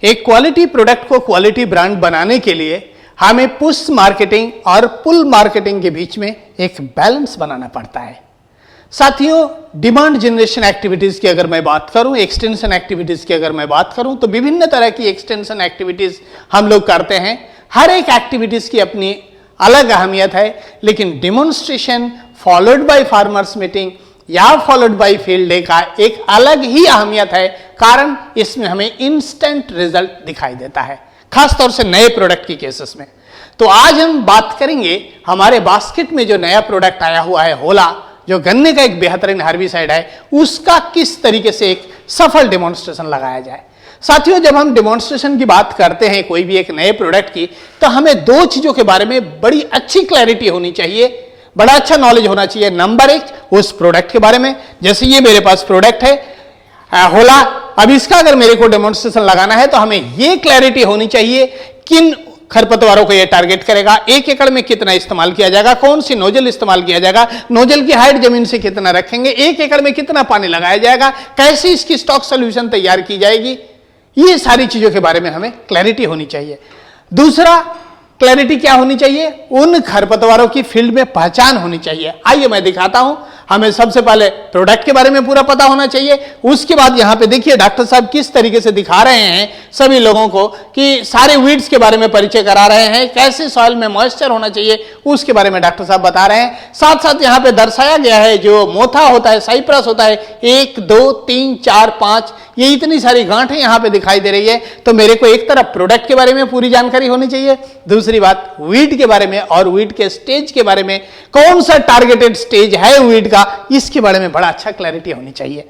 एक quality product को quality brand बनाने के लिए हमें पुश मार्केटिंग और पुल मार्केटिंग के बीच में एक बैलेंस बनाना पड़ता है। साथियों, डिमांड जनरेशन एक्टिविटीज की अगर मैं बात करूं, एक्सटेंशन एक्टिविटीज की अगर मैं बात करूं, तो विभिन्न तरह की एक्सटेंशन एक्टिविटीज हम लोग करते हैं। हर एक एक्टिविटीज की अपनी अलग अहमियत है, लेकिन demonstration followed by farmers meeting या फॉलोड बाय फील्ड डे का एक अलग ही अहमियत है, कारण इसमें हमें इंस्टेंट रिजल्ट दिखाई देता है, खासतौर से नए प्रोडक्ट की केसेस में। तो आज हम बात करेंगे हमारे बास्केट में जो नया प्रोडक्ट आया हुआ है होला, जो गन्ने का एक बेहतरीन हर्बिसाइड है, उसका किस तरीके से एक सफल डेमोन्स्ट्रेशन लगाया जाए। साथियों, जब हम डेमोन्स्ट्रेशन की बात करते हैं कोई भी एक नए प्रोडक्ट की, तो हमें दो चीजों के बारे में बड़ी अच्छी क्लैरिटी होनी चाहिए, बड़ा अच्छा नॉलेज होना चाहिए। नंबर एक, उस प्रोडक्ट के बारे में, जैसे ये मेरे पास प्रोडक्ट है होला, अब इसका अगर मेरे को डेमोन्स्ट्रेशन लगाना है तो हमें ये क्लैरिटी होनी चाहिए किन खरपतवारों को ये टारगेट करेगा, 1 एकड़ में कितना इस्तेमाल किया जाएगा, कौन सी नोजल इस्तेमाल किया जाएगा, नोजल की हाइट जमीन से कितना रखेंगे, 1 एकड़ में कितना पानी लगाया जाएगा, कैसे इसकी स्टॉक सोल्यूशन तैयार की जाएगी, ये सारी चीजों के बारे में हमें क्लैरिटी होनी चाहिए। दूसरा क्लैरिटी क्या होनी चाहिए, उन खरपतवारों की फील्ड में पहचान होनी चाहिए। आइए मैं दिखाता हूं। हमें सबसे पहले प्रोडक्ट के बारे में पूरा पता होना चाहिए, उसके बाद यहां पे देखिए डॉक्टर साहब किस तरीके से दिखा रहे हैं सभी लोगों को कि सारे वीड्स के बारे में परिचय करा रहे हैं, कैसे सॉइल में मॉइस्चर होना चाहिए उसके बारे में डॉक्टर साहब बता रहे हैं। साथ साथ यहां पे दर्शाया गया है जो मोथा होता है, साइप्रस होता है, 1 2 3 4 5, ये इतनी सारी गांठें यहां पे दिखाई दे रही है। तो मेरे को एक तरफ प्रोडक्ट के बारे में पूरी जानकारी होनी चाहिए, दूसरी बात वीड के बारे में और वीड के स्टेज के बारे में, कौन सा टारगेटेड स्टेज है वीड का, इसके बारे में बड़ा अच्छा क्लैरिटी होनी चाहिए।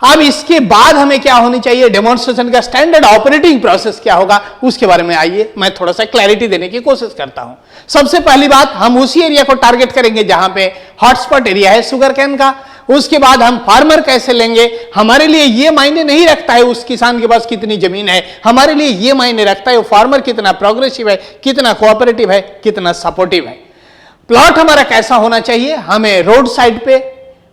अब इसके बाद हमें क्या होनी चाहिए, डेमोन्स्ट्रेशन का स्टैंडर्ड ऑपरेटिंग प्रोसेस क्या होगा, उसके बारे में आइए मैं थोड़ा सा क्लैरिटी देने की कोशिश करता हूं। सबसे पहली बात, हम उसी एरिया को टारगेट करेंगे जहां पे हॉटस्पॉट एरिया है शुगर कैन का। उसके बाद हम फार्मर कैसे लेंगे, हमारे लिए ये मायने नहीं रखता है उस किसान के पास कितनी जमीन है, हमारे लिए ये मायने रखता है वो फार्मर कितना प्रोग्रेसिव है, कितना कोऑपरेटिव है, कितना सपोर्टिव है। प्लॉट हमारा कैसा होना चाहिए, हमें रोड साइड पे,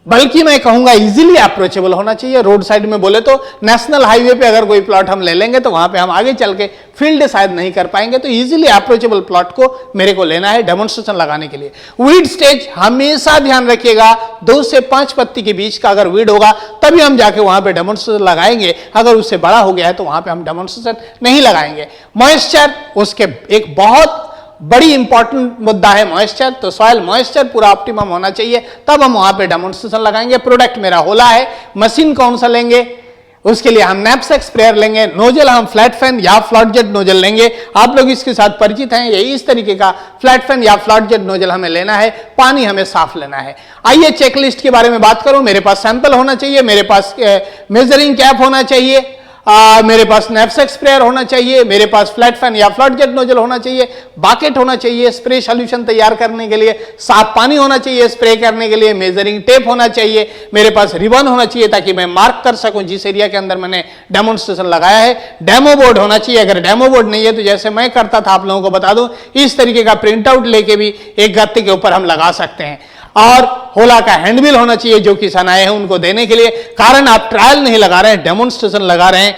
बल्कि मैं कहूंगा इजीली अप्रोचेबल होना चाहिए। रोड साइड में बोले तो नेशनल हाईवे पे अगर कोई प्लॉट हम ले लेंगे तो वहां पे हम आगे चल के फील्ड शायद नहीं कर पाएंगे, तो इजीली अप्रोचेबल प्लॉट को मेरे को लेना है डेमोन्स्ट्रेशन लगाने के लिए। वीड स्टेज हमेशा ध्यान रखिएगा, 2 से 5 पत्ती के बीच का अगर वीड होगा तभी हम जाके वहां पे डेमोन्स्ट्रेशन लगाएंगे, अगर उससे बड़ा हो गया है तो वहां पे हम डेमोन्स्ट्रेशन नहीं लगाएंगे। मॉइस्चर उसके एक बहुत बड़ी इंपॉर्टेंट मुद्दा है मॉइस्चर, तो सॉइल मॉइस्चर पूरा ऑप्टिमम होना चाहिए, तब हम वहां पे डेमोन्स्ट्रेशन लगाएंगे। प्रोडक्ट मेरा होला है, मशीन कौन सा लेंगे, उसके लिए हम नैपसेक स्प्रेयर लेंगे, नोजल हम फ्लैट फैन या फ्लॉट जेट नोजल लेंगे। आप लोग इसके साथ परिचित हैं, ये इस तरीके का फ्लैट फैन या फ्लॉट जेट नोजल हमें लेना है, पानी हमें साफ लेना है। आइए चेकलिस्ट के बारे में बात करूं, मेरे पास सैंपल होना चाहिए, मेरे पास मेजरिंग कैप होना चाहिए, मेरे पास नैपसेक स्प्रेयर होना चाहिए, मेरे पास फ्लैट फैन या फ्लॉट जेट नोजल होना चाहिए, बकेट होना चाहिए स्प्रे सॉल्यूशन तैयार करने के लिए, साफ पानी होना चाहिए स्प्रे करने के लिए, मेजरिंग टेप होना चाहिए, मेरे पास रिबन होना चाहिए ताकि मैं मार्क कर सकूं जिस एरिया के अंदर मैंने डेमोन्स्ट्रेशन लगाया है। डेमो बोर्ड होना चाहिए, अगर डेमो बोर्ड नहीं है तो जैसे मैं करता था आप लोगों को बता दूं, इस तरीके का प्रिंट आउट लेके भी एक गत्ते के ऊपर हम लगा सकते हैं। और होला का हैंडबिल होना चाहिए जो किसान आए हैं उनको देने के लिए, कारण आप ट्रायल नहीं लगा रहे हैं, डेमोन्स्ट्रेशन लगा रहे हैं।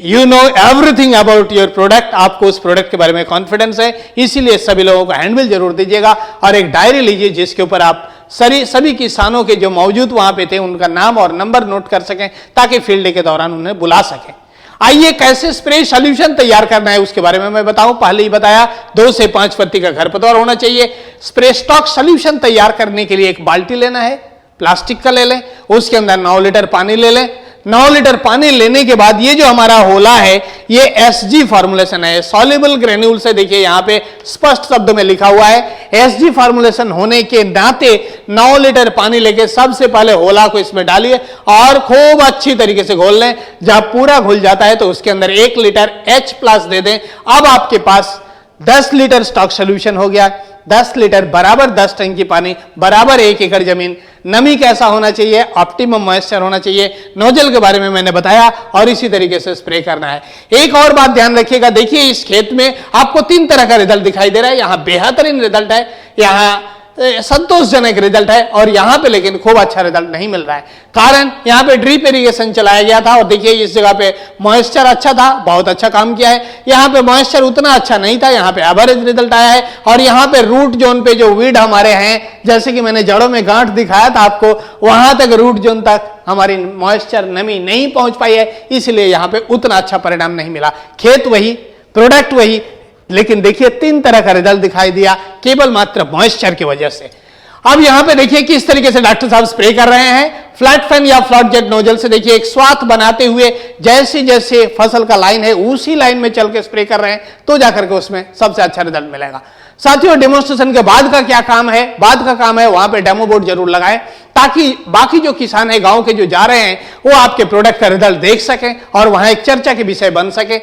You know everything about your product, आपको उस प्रोडक्ट के बारे में कॉन्फिडेंस है, इसीलिए सभी लोगों को हैंडबिल जरूर दीजिएगा और एक डायरी लीजिए जिसके ऊपर आप सभी किसानों के जो मौजूद वहां पे थे उनका नाम और नंबर नोट कर सकें ताकि फील्ड डे के दौरान उन्हें बुला सकें। आइए कैसे स्प्रे सॉल्यूशन तैयार करना है उसके बारे में मैं बताऊं। पहले ही बताया 2 से 5 पत्ती का खरपतवार होना चाहिए। स्प्रे स्टॉक सॉल्यूशन तैयार करने के लिए एक बाल्टी लेना है, प्लास्टिक का ले लें, उसके अंदर 9 लीटर पानी ले लें। 9 लीटर पानी लेने के बाद ये जो हमारा होला है ये एसजी फॉर्मुलेशन है, सॉल्युबल ग्रेन्यूल से, देखिए यहां पे स्पष्ट शब्द में लिखा हुआ है। एसजी फॉर्मुलेशन होने के नाते 9 लीटर पानी लेके सबसे पहले होला को इसमें डालिए और खूब अच्छी तरीके से घोल लें। जब पूरा घुल जाता है तो उसके अंदर 1 लीटर H+ दे दें। अब आपके पास 10 लीटर स्टॉक सोल्यूशन हो गया। 10 लीटर बराबर 10 टंकी पानी बराबर 1 एकड़ जमीन। नमी कैसा होना चाहिए, ऑप्टिमम मॉइस्चर होना चाहिए। नोजल के बारे में मैंने बताया और इसी तरीके से स्प्रे करना है। एक और बात ध्यान रखिएगा, देखिए इस खेत में आपको 3 तरह का रिजल्ट दिखाई दे रहा है। यहां बेहतरीन रिजल्ट है, यहां संतोषजनक रिजल्ट है और यहां पे लेकिन खूब अच्छा रिजल्ट नहीं मिल रहा है। कारण यहां पे ड्रिप इरिगेशन चलाया गया था और देखिए इस जगह पे मॉइस्चर अच्छा था, बहुत अच्छा काम किया है। यहां पे मॉइस्चर उतना अच्छा नहीं था, यहां पे एवरेज रिजल्ट आया है। और यहां पे रूट जोन पे जो वीड हमारे हैं, जैसे कि मैंने जड़ों में गांठ दिखाया था आपको, वहां तक रूट जोन तक हमारी मॉइस्चर नमी नहीं पहुंच पाई है, इसलिए यहां पे उतना अच्छा परिणाम नहीं मिला। खेत वही, प्रोडक्ट वही, लेकिन देखिए 3 तरह का रिजल्ट दिखाई दिया केवल मात्र मॉइस्चर की वजह से। अब यहां पे देखिए किस तरीके से डॉक्टर साहब स्प्रे कर रहे हैं। फ्लैट फैन या फ्लैट जेट नोजल से देखिए एक स्वाथ बनाते हुए जैसे जैसे फसल का लाइन है उसी लाइन में चल के स्प्रे कर रहे हैं, तो जाकर के उसमें सबसे अच्छा रिजल्ट मिलेगा। साथियों, डेमोन्स्ट्रेशन के बाद का क्या काम है? बाद का काम है वहां पे डेमो बोर्ड जरूर लगाएं, ताकि बाकी जो किसान है गांव के जो जा रहे हैं वो आपके प्रोडक्ट का रिजल्ट देख सकें और वहां एक चर्चा के विषय बन सके।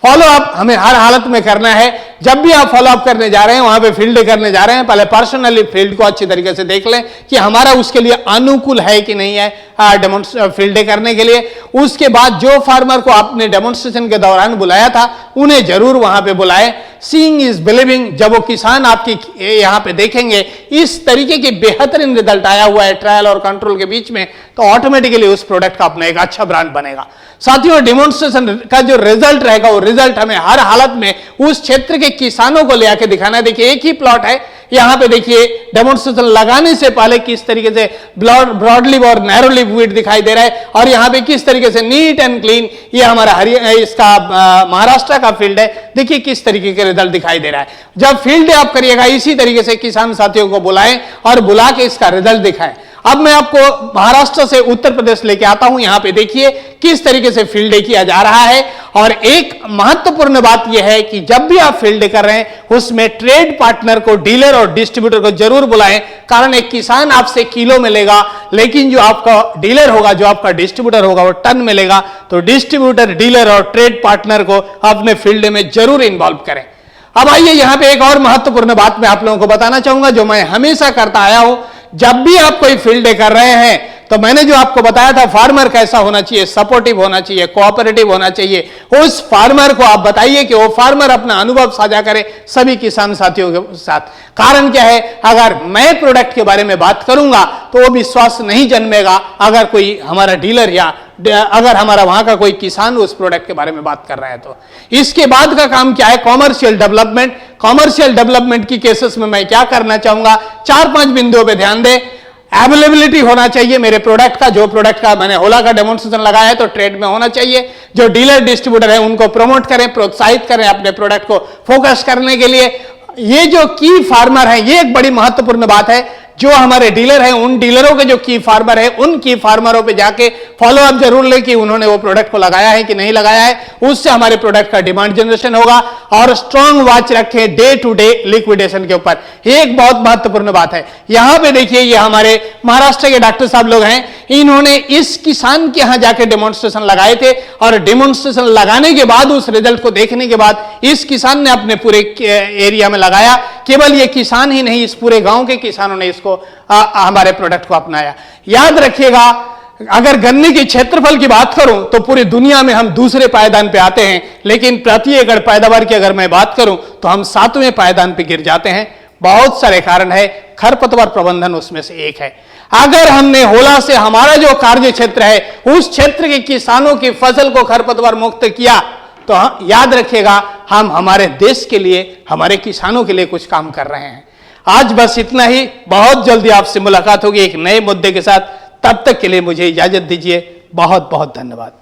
फॉलो अप हमें हर हालत में करना है। जब भी आप फॉलो अप करने जा रहे हैं, वहां पे फील्ड करने जा रहे हैं, पहले पर्सनली फील्ड को अच्छी तरीके से देख लें कि हमारा उसके लिए अनुकूल है कि नहीं है फील्ड डे करने के लिए। उसके बाद जो फार्मर को आपने डेमोन्स्ट्रेशन के दौरान बुलाया था उन्हें जरूर वहां पे बुलाएं। सीइंग इज बिलीविंग, जब वो किसान आपकी यहां पे देखेंगे इस तरीके के बेहतरीन रिजल्ट आया हुआ है ट्रायल और कंट्रोल के बीच में, तो ऑटोमेटिकली उस प्रोडक्ट का अपना एक अच्छा ब्रांड बनेगा। साथियों, डेमोन्स्ट्रेशन का जो रिजल्ट रहेगा वो रिजल्ट हमें हर हालत में उस क्षेत्र के किसानों को ले आके दिखाना है। देखिए एक ही प्लॉट है, यहां पे देखिए डेमोन्स्ट्रेशन लगाने से पहले किस तरीके से ब्रॉडली और नैरोली वीड दिखाई दे रहा है और यहां पे किस तरीके से नीट एंड क्लीन ये हमारा इसका महाराष्ट्र का फील्ड है। देखिए किस तरीके के रिजल्ट दिखाई दे रहा है। जब फील्ड आप करिएगा इसी तरीके से किसान साथियों को बुलाएं और बुला के इसका रिजल्ट दिखाएं। अब मैं आपको महाराष्ट्र से उत्तर प्रदेश लेके आता हूं। यहां पे देखिए किस तरीके से फील्ड डे किया जा रहा है। और एक महत्वपूर्ण बात यह है कि जब भी आप फील्ड डे कर रहे हैं उसमें ट्रेड पार्टनर को, डीलर और डिस्ट्रीब्यूटर को जरूर बुलाएं। कारण एक किसान आपसे किलो में लेगा, लेकिन जो आपका डीलर होगा, जो आपका डिस्ट्रीब्यूटर होगा वो टन में लेगा। तो डिस्ट्रीब्यूटर, डीलर और ट्रेड पार्टनर को अपने फील्ड डे में जरूर इन्वॉल्व करें। अब आइए यहां पे एक और महत्वपूर्ण बात मैं आप लोगों को बताना चाहूंगा, जो मैं हमेशा करता आया हूं। जब भी आप कोई फील्ड डे कर रहे हैं तो मैंने जो आपको बताया था फार्मर कैसा होना चाहिए, सपोर्टिव होना चाहिए, कोऑपरेटिव होना चाहिए। उस फार्मर को आप बताइए कि वो फार्मर अपना अनुभव साझा करे सभी किसान साथियों के साथ। कारण क्या है, अगर मैं प्रोडक्ट के बारे में बात करूंगा तो वो विश्वास नहीं जन्मेगा अगर कोई हमारा डीलर या अगर हमारा वहां का कोई किसान उस प्रोडक्ट के बारे में बात कर रहा है। तो इसके बाद का काम क्या है, कॉमर्शियल डेवलपमेंट। कॉमर्शियल डेवलपमेंट की केसेस में मैं क्या करना चाहूंगा, 4-5 बिंदुओं पे ध्यान दें। अवेलेबिलिटी होना चाहिए मेरे प्रोडक्ट का, जो प्रोडक्ट का मैंने होला का डेमोन्स्ट्रेशन लगाया है तो ट्रेड में होना चाहिए। जो डीलर डिस्ट्रीब्यूटर है उनको प्रमोट करें, प्रोत्साहित करें अपने प्रोडक्ट को फोकस करने के लिए। ये जो की फार्मर है ये एक बड़ी महत्वपूर्ण बात है। जो हमारे डीलर हैं उन डीलरों के जो की फार्मर है उन की फार्मरों पे जाके फॉलो अप जरूर लें कि उन्होंने वो प्रोडक्ट को लगाया है कि नहीं लगाया है। उससे हमारे प्रोडक्ट का डिमांड जनरेशन होगा। और स्ट्रांग वॉच रखें डे टू डे लिक्विडेशन के ऊपर, एक बहुत महत्वपूर्ण बात है। यहां पे देखिए ये हमारे महाराष्ट्र के डॉक्टर साहब लोग हैं, इन्होंने इस किसान के यहां जाके डेमोन्स्ट्रेशन लगाए थे और डेमोन्स्ट्रेशन लगाने के बाद उस रिजल्ट को देखने के बाद इस किसान ने अपने पूरे एरिया में लगाया। केवल ये किसान ही नहीं, इस पूरे गांव के किसानों ने इसको हमारे प्रोडक्ट को अपनाया। याद रखिएगा, अगर गन्ने के क्षेत्रफल की बात करूं तो पूरी दुनिया में हम दूसरे पायदान पे आते हैं, लेकिन प्रति एकड़ पैदावार की अगर मैं बात करूं तो हम 7वें पायदान पे गिर जाते हैं। बहुत सारे कारण है, खरपतवार प्रबंधन उसमें से एक है। अगर हमने होला से हमारा जो कार्य क्षेत्र है उस क्षेत्र के किसानों की फसल को खरपतवार मुक्त किया तो याद रखिएगा हम हमारे देश के लिए, हमारे किसानों के लिए कुछ काम कर रहे हैं। आज बस इतना ही। बहुत जल्दी आपसे मुलाकात होगी एक नए मुद्दे के साथ। तब तक के लिए मुझे इजाजत दीजिए। बहुत बहुत धन्यवाद।